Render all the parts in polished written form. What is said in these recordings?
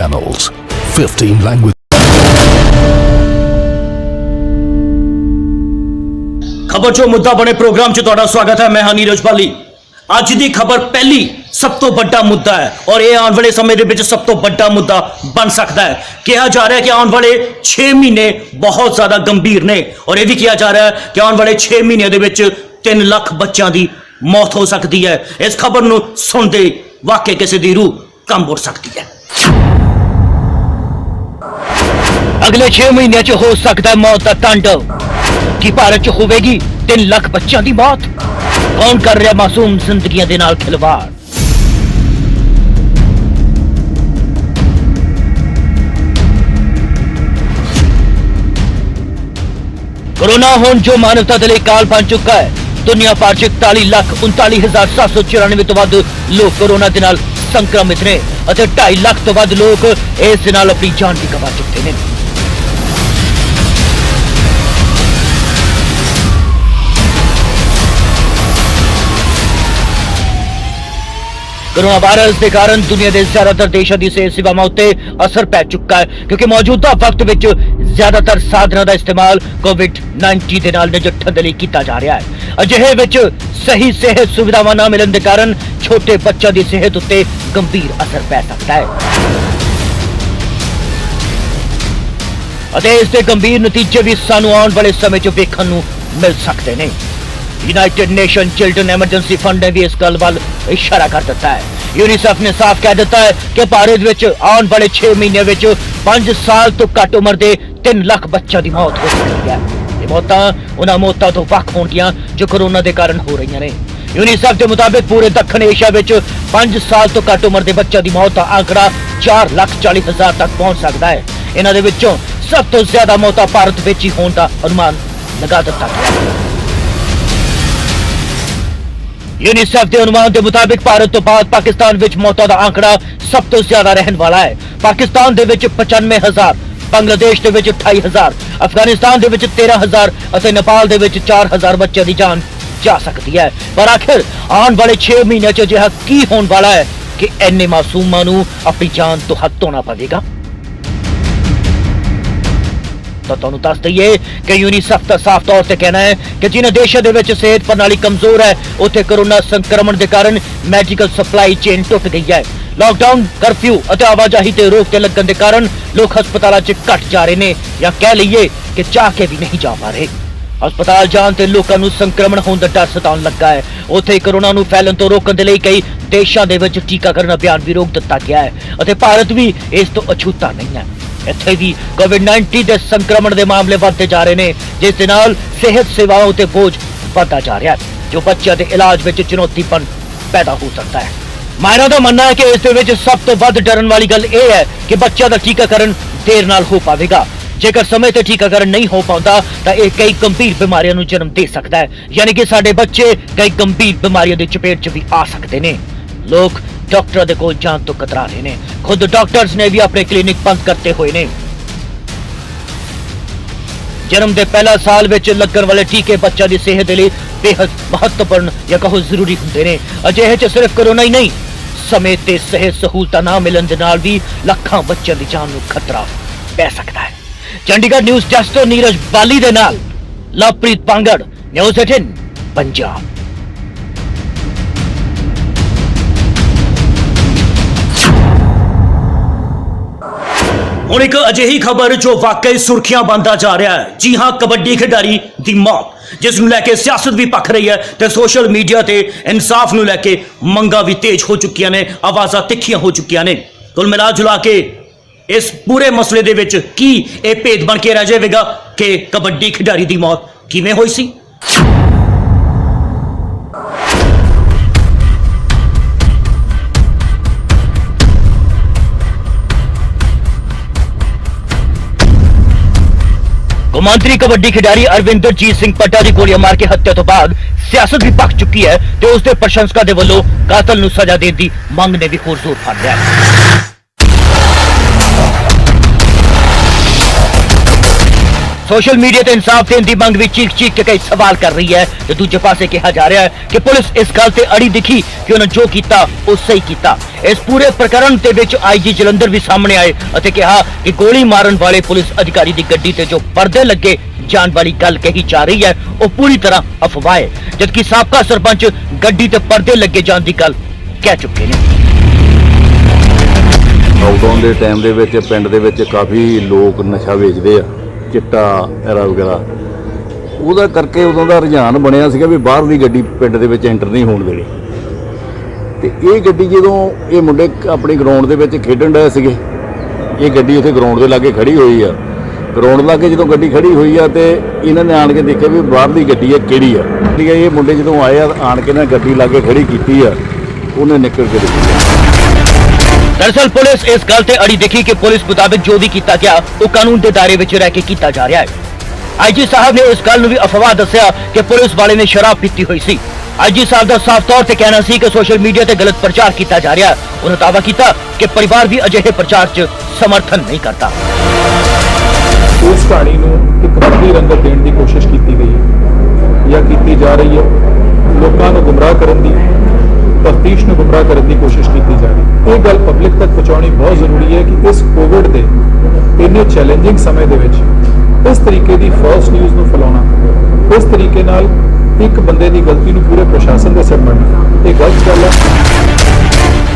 channels, 15 languages. खबर जो मुद्दा बने प्रोग्राम च तुहाडा स्वागत है। मैं हां नीरज बाली। ਅੱਜ ਦੀ ਖਬਰ ਪਹਿਲੀ ਸਭ ਤੋਂ ਵੱਡਾ ਮੁੱਦਾ ਹੈ ਔਰ ਇਹ ਆਉਣ ਵਾਲੇ ਸਮੇਂ ਦੇ ਵਿੱਚ ਸਭ ਤੋਂ ਵੱਡਾ ਮੁੱਦਾ ਬਣ ਸਕਦਾ ਹੈ। ਕਿਹਾ ਜਾ ਰਿਹਾ ਹੈ ਕਿ ਆਉਣ ਵਾਲੇ 6 ਮਹੀਨੇ ਬਹੁਤ ਜ਼ਿਆਦਾ ਗੰਭੀਰ ਨੇ ਔਰ ਇਹ ਵੀ ਕਿਹਾ ਜਾ ਰਿਹਾ ਹੈ ਕਿ ਆਉਣ ਵਾਲੇ 6 ਮਹੀਨਿਆਂ ਦੇ ਵਿੱਚ 3 ਲੱਖ ਬੱਚਿਆਂ ਦੀ ਮੌਤ ਹੋ ਸਕਦੀ ਹੈ। ਇਸ ਖਬਰ ਨੂੰ ਸੁਣਦੇ ਵਾਕਈ ਕਿਸੇ ਦੀ ਰੂਹ ਕੰਬ ਉੱਠ ਸਕਦੀ ਹੈ। अगले 6 महीनों च हो सकता है मौत का तांडव कि भारत च होगी 3 लाख बच्चों की मौत। कौन कर रहा मासूम जिंदगियों के नाल खिलवाड़। कोरोना हुण जो मानवता के लिए काल बन चुका है। दुनिया भर च 41,39,794 तो वध लोग कोरोना के नाल संक्रमित ने और 2.5 लाख तो वध लोग इस दे नाल अपनी जान भी गवा चुके हैं। कोरोना वायरस के कारण दुनिया के ज्यादातर देशों की सेहत सेवावां उत्ते असर पै चुका है क्योंकि मौजूदा वक्त विच ज्यादातर साधनों का इस्तेमाल कोविड-19 के नाल नजिठण दे लई कीता जा रहा है। अजिहे विच सही सेहत सुविधावां ना मिलण के कारण छोटे बच्चों की सेहत उत्ते गंभीर असर पै सकता है अते इस दे गंभीर नतीजे भी सानू आउण वाले समय च वेखण नू मिल सकते हैं। United nation children emergency fund ने भी इस गल वाल इशारा कर दिता है। यूनिसेफ ने साफ कह दिता है कि भारत विच आने वाले 6 महीने विच 5 साल तो घट उम्र के 3 लाख बच्चों की मौत हो सकती है। ये मौतां उन्हां मौतां तो वख होणगियां जो कोरोना के कारण हो रही ने। यूनिसेफ के मुताबिक पूरे दक्षिण एशिया विच 5 साल तो घट उम्र के बच्चों की मौत का आंकड़ा 4,40,000 तक पहुंच सकता है। इन्हां दे विचों सब तो ज्यादा मौतां भारत विच ही होण दा अनुमान लगा दिता गया है। यूनिसेफ के अनुमान के मुताबिक भारत तो बाद पाकिस्तान विच मौतों का आंकड़ा सब तो ज्यादा रहने वाला है। पाकिस्तान दे विच 95,000, बांग्लादेश दे विच 28,000, अफगानिस्तान दे विच 13,000 और नेपाल दे विच 4,000 बच्चों की जान जा सकती है। पर आखिर आने वाले 6 महीनों च अजिहा की होने वाला है कि इन्ने मासूमां नूं अपनी जान तो हथ धोना पवेगा। तो तुहानू दस दईए कि यूनिसेफ का साफ तौर से कहना है कि जिन्हें देशों के विच सेहत प्रणाली कमजोर है उत्थे कोरोना संक्रमण के कारण मेडिकल सप्लाई चेन टुट गई है। लॉकडाउन, कर्फ्यू और आवाजाही ते रोक ते लगन के कारण लोग हस्पतालों च घट जा रहे हैं या कह लीए कि चाह के भी नहीं जा पा रहे। हस्पताल जान ते लोकां नूं संक्रमण होने का डर सताउण लगा है। उत्थे कोरोना नूं फैलन तो रोकण दे लई कई देशों के विच टीकाकरण अभियान भी रोक दिता गया है और भारत भी इस तो अछूता नहीं है। इत्थे भी कोविड-19 के संक्रमण के मामले बढ़ते जा रहे हैं जिस दे नाल सेहत सेवाओं ते बोझ बढ़ता जा रहा है जो बच्चों के इलाज में चुनौतीपन पैदा हो सकता है। माहिरां दा मनना है कि इस दे विच सब तो वध डरन वाली गल यह है कि बच्चों का टीकाकरण देर नाल हो पाएगा। जेकर समय ते टीकाकरण नहीं हो पाता तो यह कई गंभीर बीमारियों को जन्म दे सकता है यानी कि साडे बच्चे कई गंभीर बीमारियों की चपेट च भी आ सकते हैं। लोग डॉक्टर दे कोल जान तो कतरा रहे हैं। खुद डॉक्टर्स ने भी अपने क्लिनिक बंद करते हुए ने। जन्म के पहला साल विच लगन वाले टीके बच्चों की सेहत के लिए बेहद महत्वपूर्ण या कहो जरूरी होंगे ने। अजिहे च सिर्फ कोरोना ही नहीं समय ते सेहत सहूलतां ना मिलन दे नाल भी लाखां बच्चों की जान नूं खतरा पै सकता है। चंडीगढ़ न्यूज़ डेस्क तो नीरज बाली दे नाल लवप्रीत पांगड़, न्यूज़ 18 पंजाब। हुण एक अजिही खबर जो वाकई सुर्खियां बनता जा रहा है। जी हाँ, कबड्डी खिडारी दी मौत जिस नूं लैके सियासत भी पख रही है तो सोशल मीडिया ते इंसाफ नूं लैके मंगा भी तेज हो चुकियां ने, आवाज़ां तिखियां हो चुकियां ने। कुल मिला जुला के इस पूरे मसले दे विच की यह भेद बन के रह जाएगा कि कबड्डी खिडारी दी मौत किवें होई सी। कौमांतरी कबड्डी खिडारी अरविंदर जीत सिंह पट्टा की गोलियां मार के हत्या तो बाद सियासत भी पक चुकी है तो उसके प्रशंसकों के वालों कातल नूं सजा देने की मंग ने भी होर जोर फड़ लिया है। सोशल मीडिया ते इंसाफ देने की मंग भी चीख चीख के कई सवाल कर रही है तो दूजे पासे कहा जा रहा है कि पुलिस इस गल ते अड़ी दिखी कि उन्हें जो किया वो सही किया। इस पूरे प्रकरण ते विच आईजी जलंधर भी सामने आए और कहा कि गोली मारन वाले पुलिस अधिकारी की गड्डी ते जो पर्दे लगे जान वाली गल कही जा रही है वो पूरी तरह अफवाह है, जबकि साबका सरपंच गड्डी ते पर्दे लगे जान की गल कह चुके हैं। लॉकडाउन के टाइम ਦੇ ਵਿੱਚ ਪਿੰਡ ਦੇ ਵਿੱਚ ਕਾਫੀ ਲੋਕ ਨਸ਼ਾ ਵੇਚਦੇ ਆ, ਚਿੱਟਾ ਐਰਾ ਵਗੈਰਾ। ਉਹਦਾ ਕਰਕੇ ਉਦੋਂ ਦਾ ਰੁਝਾਨ ਬਣਿਆ ਸੀਗਾ ਵੀ ਬਾਹਰ ਦੀ ਗੱਡੀ ਪਿੰਡ ਦੇ ਵਿੱਚ ਐਂਟਰ ਨਹੀਂ ਹੋਣ ਦੇਣੀ। ਤੇ ਇਹ ਗੱਡੀ ਜਦੋਂ ਇਹ ਮੁੰਡੇ ਆਪਣੀ ਗਰਾਊਂਡ ਦੇ ਵਿੱਚ ਖੇਡਣ ਡਏ ਸੀਗੇ, ਇਹ ਗੱਡੀ ਉੱਥੇ ਗਰਾਊਂਡ ਦੇ ਲਾਗੇ ਖੜੀ ਹੋਈ ਆ। ਗਰਾਊਂਡ ਲਾਗੇ ਜਦੋਂ ਗੱਡੀ ਖੜੀ ਹੋਈ ਆ ਤੇ ਇਹਨਾਂ ਨੇ ਆਣ ਕੇ ਦੇਖਿਆ ਵੀ ਬਾਹਰ ਦੀ ਗੱਡੀ ਆ ਕਿਹੜੀ ਆ। ਠੀਕ ਹੈ, ਇਹ ਮੁੰਡੇ ਜਦੋਂ ਆਏ ਆ ਆਣ ਕੇ ਨਾ ਗੱਡੀ ਲਾਗੇ ਖੜੀ ਕੀਤੀ ਆ, ਉਹਨੇ ਨਿਕਲ ਕੇ ਦੇਖਿਆ। दरअसल पुलिस इस गल ते अड़ी देखी कि पुलिस मुताबिक जो भी किया गया वो कानून के दायरे विच रह के किया जा रहा है। आईजी साहब ने इस गल नूं भी अफवाह दस्सिया कि पुलिस वाले ने शराब पीती हुई सी। आईजी साहब का साफ तौर पर कहना सी कि सोशल मीडिया ते गलत प्रचार किया जा रहा है। उन्होंने दावा किया कि परिवार भी अजिहे प्रचार च समर्थन नहीं करता। उस कहानी नूं एक रंगी रंगत देने की कोशिश की गई है या की जा रही है, लोगों को गुमराह करने की, तफ्तीश ਨੂੰ ਗੁੰਮਰਾਹ ਕਰਨ ਦੀ ਕੋਸ਼ਿਸ਼ ਕੀਤੀ ਜਾ ਰਹੀ ਹੈ। ਇਹ ਗੱਲ ਪਬਲਿਕ ਤੱਕ ਪਹੁੰਚਾਉਣੀ ਬਹੁਤ ਜ਼ਰੂਰੀ ਹੈ ਕਿ ਇਸ ਕੋਵਿਡ ਦੇ ਇੰਨੇ ਚੈਲੰਜਿੰਗ ਸਮੇਂ ਦੇ ਵਿੱਚ ਇਸ ਤਰੀਕੇ ਦੀ ਫਾਲਸ ਨਿਊਜ਼ ਨੂੰ ਫੈਲਾਉਣਾ, ਇਸ ਤਰੀਕੇ ਨਾਲ ਇੱਕ ਬੰਦੇ ਦੀ ਗਲਤੀ ਨੂੰ ਪੂਰੇ ਪ੍ਰਸ਼ਾਸਨ ਦੇ ਸਿਰ ਮੜਨਾ, ਇਹ ਗਲਤ ਗੱਲ ਹੈ।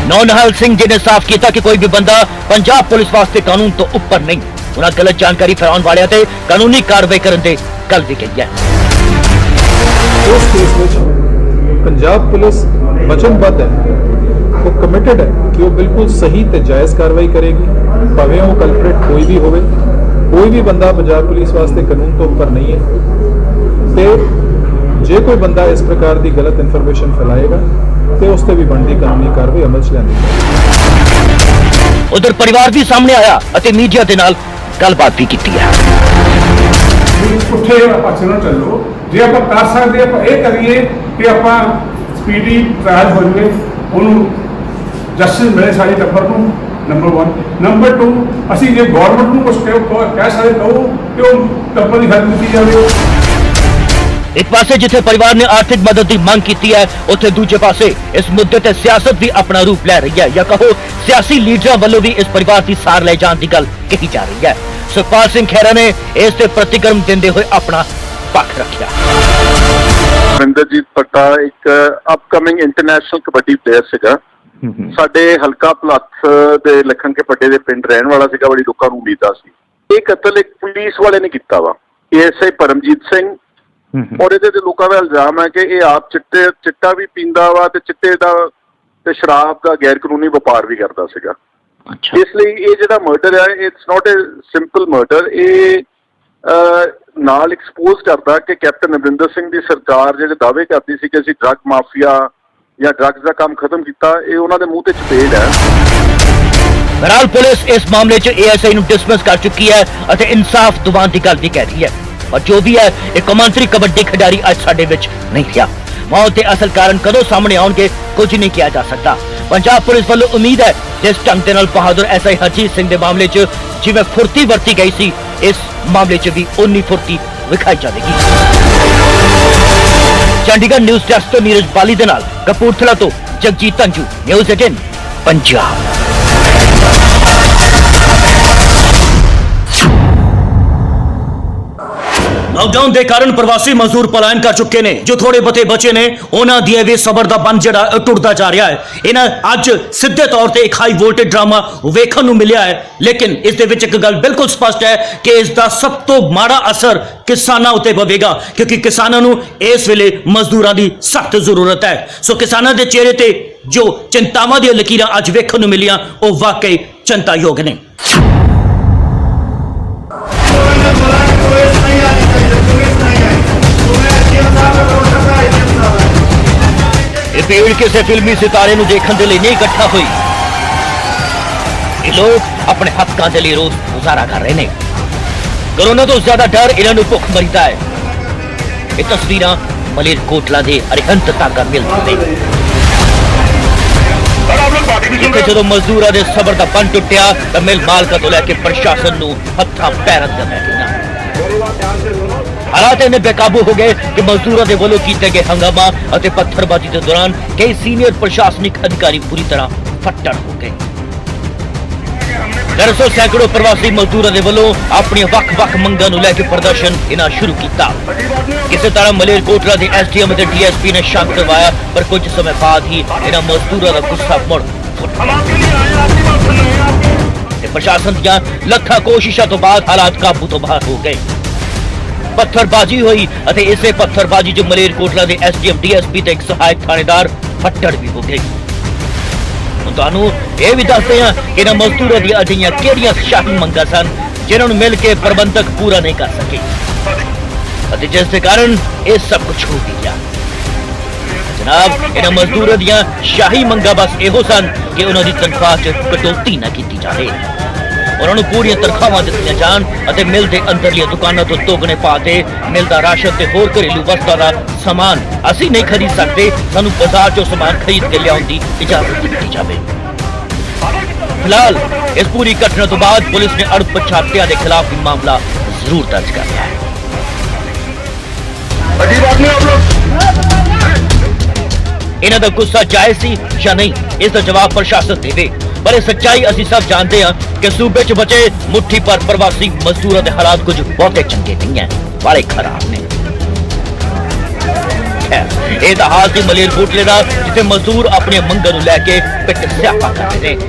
नौनिहाल सिंह जी ने साफ किया कि कोई भी बंदा पंजाब पुलिस वास्ते कानून तो ऊपर नहीं। उन्हें गलत जानकारी फैलाने वाले ते कानूनी कार्रवाई करने दे गल भी कही है। उस केस में पंजाब पुलिस वचनबद्ध है, वो कमिटेड है कि वो बिल्कुल सही ते जायज़ कार्रवाई करेगी, भावें वो कल्प्रेट कोई भी होवे। कोई भी बंदा पंजाब पुलिस वास्ते कानून तो ऊपर नहीं है। ते जे कोई बंदा इस प्रकार की गलत इन्फॉर्मेशन फैलाएगा तो उस ते भी बनती कानूनी कार्रवाई अमल च लैंदी जाएगी। उधर परिवार भी सामने आया और मीडिया के नाल गलबात भी की है। पुठे पासे ना चलो, जे आप कर सकते आप ये करिए कि आप स्पीडी ट्रायल हो जाए, उन्होंने जस्टिस मिले सारे टब्बर को। नंबर 1 नंबर 2 असी जे गवर्नमेंट को कुछ कह सकते कहो कि वो टब्बर की हेल्प की जाए। एक पासे जिथे परिवार ने आर्थिक मदद की मांग की है, उथे दूजे पासे इस मुद्दे ते सियासत भी अपना रूप ले रही है, या कहो सियासी लीडर वालों भी इस परिवार की सार ले जाने की गल कही जा रही है। सुखपाल सिंह खैरा ने इस ते प्रतिक्रम देते हुए अपना पक्ष रखा। ਅਮਰਿੰਦਰਜੀਤ ਪੱਟਾ ਇੱਕ ਅਪਕਮਿੰਗ ਇੰਟਰਨੈਸ਼ਨਲ ਕਬੱਡੀ ਪਲੇਅਰ ਸੀਗਾ। ਸਾਡੇ ਹਲਕਾ ਪਲੱਥ ਦੇ ਲਖਣ ਕੇ ਪੱਟੇ ਦੇ ਪਿੰਡ ਰਹਿਣ ਵਾਲਾ ਸੀਗਾ। ਬੜੀ ਲੋਕਾਂ ਨੂੰ ਉਮੀਦਾਂ ਸੀ। ਇਹ ਕਤਲ ਇੱਕ ਪੁਲਿਸ ਵਾਲੇ ਨੇ ਕੀਤਾ ਵਾ, ਏਐਸਆਈ ਪਰਮਜੀਤ ਸਿੰਘ। ਔਰ ਇਹਦੇ ਤੇ ਲੋਕਾਂ ਦਾ ਇਲਜ਼ਾਮ ਹੈ ਕਿ ਇਹ ਆਪ ਚਿੱਟਾ ਵੀ ਪੀਂਦਾ ਵਾ ਤੇ ਚਿੱਟੇ ਦਾ ਤੇ ਸ਼ਰਾਬ ਦਾ ਗੈਰ ਕਾਨੂੰਨੀ ਵਪਾਰ ਵੀ ਕਰਦਾ ਸੀਗਾ। ਇਸ ਲਈ ਇਹ ਜਿਹੜਾ ਮਰਡਰ ਹੈ, it's not a simple murder. ਇਹ ਨਾਲ ਐਕਸਪੋਜ਼ ਕਰਦਾ ਕਿ ਕੈਪਟਨ ਅਮਰਿੰਦਰ ਸਿੰਘ ਦੀ ਸਰਕਾਰ ਜਿਹੜੇ ਦਾਅਵੇ ਕਰਦੀ ਸੀ ਕਿ ਅਸੀਂ ਡਰੱਗ ਮਾਫੀਆ ਜਾਂ ਡਰੱਗਸ ਦਾ ਕੰਮ ਖਤਮ ਕੀਤਾ, ਇਹ ਉਹਨਾਂ ਦੇ ਮੂੰਹ ਤੇ ਚਪੇੜ ਹੈ। बहरहाल पुलिस इस मामले च एएसआई डिसमिस कर चुकी है और इंसाफ दिवान की गल भी कह रही है। और जो भी है एक कौमांतरी कबड्डी खिडारी अज साडे विच नहीं रहा। मौत के असल कारण कदों सामने आउणगे कुछ नहीं किया जा सकता। पंजाब पुलिस वालों उम्मीद है जिस ढंग के नाल बहादुर एसआई हरजीत सिंह के मामले च जिवें फुर्ती वरती गई सी, इस मामले च भी उन्नी फुर्ती विखाई जाएगी। चंडीगढ़ न्यूज़ डेस्क तो नीरज बाली दे नाल कपूरथला तो जगजीत तंजू, न्यूज़ 18 पंजाब। लॉकडाउन के कारण प्रवासी मजदूर पलायन कर चुके ने। जो थोड़े बते बचे ने उन्हां दी वे सबर दा बंध जिहड़ा टुटदा जा रहा है। इन्हां अज सीधे तौर पर एक हाई वोल्टेज ड्रामा वेखण नूं मिलिया है, लेकिन इस दे विच एक गल बिल्कुल स्पष्ट है कि इसका सब तो माड़ा असर किसानां उत्ते पवेगा, क्योंकि किसानां नूं इस वेले मजदूरां दी सख्त जरूरत है। सो किसानां दे चेहरे ते जो चिंतावां दी लकीरां अज वेखण नूं मिलियां वो वाकई चिंतायोग ने। भीड़ किसी फिल्मी सितारे नूं देखण दे लई नहीं इकट्ठा हुई। ये लोग अपने हकों के लिए रोज गुजारा कर रहे हैं। कोरोना तो ज्यादा डर इन्होंने भुख मरीदा है। ये तस्वीरां मलेरकोटला के अरिहंत तक मिलती ने। जो मजदूर के सबर का बंध टुटिया तो मिल मालका तो लैके प्रशासन नूं हत्थां पैरां ते पै गईयां। ਹਾਲਾਤ ਇੰਨੇ ਬੇਕਾਬੂ ਹੋ ਗਏ ਕਿ ਮਜ਼ਦੂਰਾਂ ਦੇ ਵੱਲੋਂ ਕੀਤੇ ਗਏ ਹੰਗਾਮਾ ਅਤੇ ਪੱਥਰਬਾਜ਼ੀ ਦੇ ਦੌਰਾਨ ਕਈ ਸੀਨੀਅਰ ਪ੍ਰਸ਼ਾਸਨਿਕ ਅਧਿਕਾਰੀ ਪੂਰੀ ਤਰ੍ਹਾਂ ਫੱਟੜ ਹੋ ਗਏ। ਦਰਅਸਲ ਸੈਂਕੜੋ ਪ੍ਰਵਾਸੀ ਮਜ਼ਦੂਰਾਂ ਦੇ ਵੱਲੋਂ ਆਪਣੀਆਂ ਵੱਖ-ਵੱਖ ਮੰਗਾਂ ਨੂੰ ਲੈ ਕੇ ਪ੍ਰਦਰਸ਼ਨ ਇਹਨਾਂ ਸ਼ੁਰੂ ਕੀਤਾ। ਕਿਸੇ ਤਰ੍ਹਾਂ ਮਲੇਰਕੋਟਲਾ ਦੇ ਐਸਡੀਐਮ ਅਤੇ ਡੀਐਸਪੀ ਨੇ ਸ਼ਾਂਤ ਕਰਵਾਇਆ, ਪਰ ਕੁਝ ਸਮੇਂ ਬਾਅਦ ਹੀ ਇਹਨਾਂ ਮਜ਼ਦੂਰਾਂ ਦਾ ਗੁੱਸਾ ਮੁੜ ਤੇ ਪ੍ਰਸ਼ਾਸਨ ਦੀਆਂ ਲੱਖਾਂ ਕੋਸ਼ਿਸ਼ਾਂ ਤੋਂ ਬਾਅਦ ਹਾਲਾਤ ਕਾਬੂ ਤੋਂ ਬਾਹਰ ਹੋ ਗਏ। ਪੱਥਰਬਾਜ਼ੀ ਹੋਈ ਅਤੇ ਇਸੇ ਪੱਥਰਬਾਜ਼ੀ 'ਚ ਮਲੇਰਕੋਟਲਾ ਦੇ ਐਸਡੀਐਮ ਡੀਐਸਪੀ ਤੇ ਇੱਕ ਸਹਾਇਕ ਥਾਣੇਦਾਰ ਫੱਟੜ ਵੀ ਹੋ ਗਏ। ਹੁਣ ਤੁਹਾਨੂੰ ਇਹ ਵੀ ਦੱਸਦੇ ਹਾਂ ਕਿ ਇਹਨਾਂ ਮਜ਼ਦੂਰਾਂ ਦੀਆਂ ਅਜਿਹੀਆਂ ਕਿਹੜੀਆਂ ਸ਼ਾਹੀ ਮੰਗਾਂ ਸਨ ਜਿਨ੍ਹਾਂ ਨੂੰ ਮਿਲ ਕੇ ਪ੍ਰਬੰਧਕ ਪੂਰਾ ਨਹੀਂ ਕਰ ਸਕੇ ਅਤੇ ਜਿਸ ਦੇ ਕਾਰਨ ਇਹ ਸਭ ਕੁਝ ਹੋ ਗਿਆ। ਜਨਾਬ, ਇਹਨਾਂ ਮਜ਼ਦੂਰਾਂ ਦੀਆਂ ਸ਼ਾਹੀ ਮੰਗਾਂ ਬਸ ਇਹੋ ਸਨ ਕਿ ਉਹਨਾਂ ਦੀ ਤਨਖਾਹ 'ਚ ਕਟੌਤੀ ਨਾ ਕੀਤੀ ਜਾਵੇ, ਉਹਨਾਂ ਨੂੰ ਪੂਰੀਆਂ ਤਨਖਾਹਾਂ ਦਿੱਤੀਆਂ ਜਾਣ ਅਤੇ ਮਿਲ ਦੇ ਅੰਦਰਲੀਆਂ ਦੁਕਾਨਾਂ ਤੋਂ ਦੁੱਗਣੇ ਭਾਅ ਤੇ ਮਿਲ ਦਾ ਰਾਸ਼ਨ ਤੇ ਹੋਰ ਘਰੇਲੂ ਵਸਤਾਂ ਦਾ ਸਮਾਨ ਅਸੀਂ ਨਹੀਂ ਖਰੀਦ ਸਕਦੇ, ਸਾਨੂੰ ਬਾਜ਼ਾਰ 'ਚੋਂ ਸਮਾਨ ਖਰੀਦ ਕੇ ਲਿਆਉਣ ਦੀ ਇਜਾਜ਼ਤ ਦਿੱਤੀ ਜਾਵੇ। ਫਿਲਹਾਲ ਇਸ ਪੂਰੀ ਘਟਨਾ ਤੋਂ ਬਾਅਦ ਪੁਲਿਸ ਨੇ ਅਣਪਛਾਤਿਆਂ ਦੇ ਖਿਲਾਫ ਵੀ ਮਾਮਲਾ ਜ਼ਰੂਰ ਦਰਜ ਕਰ ਲਿਆ ਹੈ। ਇਹਨਾਂ ਦਾ ਗੁੱਸਾ ਜਾਇਜ਼ ਸੀ ਜਾਂ ਨਹੀਂ, ਇਸ ਦਾ ਜਵਾਬ ਪ੍ਰਸ਼ਾਸਨ ਦੇਵੇ, ਪਰ ਇਹ ਸੱਚਾਈ ਅਸੀਂ ਸਭ ਜਾਣਦੇ ਹਾਂ ਕਿ ਸੂਬੇ 'ਚ ਬਚੇ ਮੁੱਠੀ ਪਰ ਪ੍ਰਵਾਸੀ ਮਜ਼ਦੂਰਾਂ ਦੇ ਹਾਲਾਤ ਕੁਝ ਬਹੁਤੇ ਚੰਗੇ ਨਹੀਂ ਹੈ, ਬੜੇ ਖਰਾਬ ਨੇ। ਇਹ ਤਾਂ ਹਾਲ ਸੀ ਮਲੇਰਕੋਟਲੇ ਦਾ, ਜਿੱਥੇ ਮਜ਼ਦੂਰ ਆਪਣੀਆਂ ਮੰਗਾਂ ਨੂੰ ਲੈ ਕੇ ਪਿੱਟ ਸਿਆਪਾ ਕਰਦੇ ਨੇ।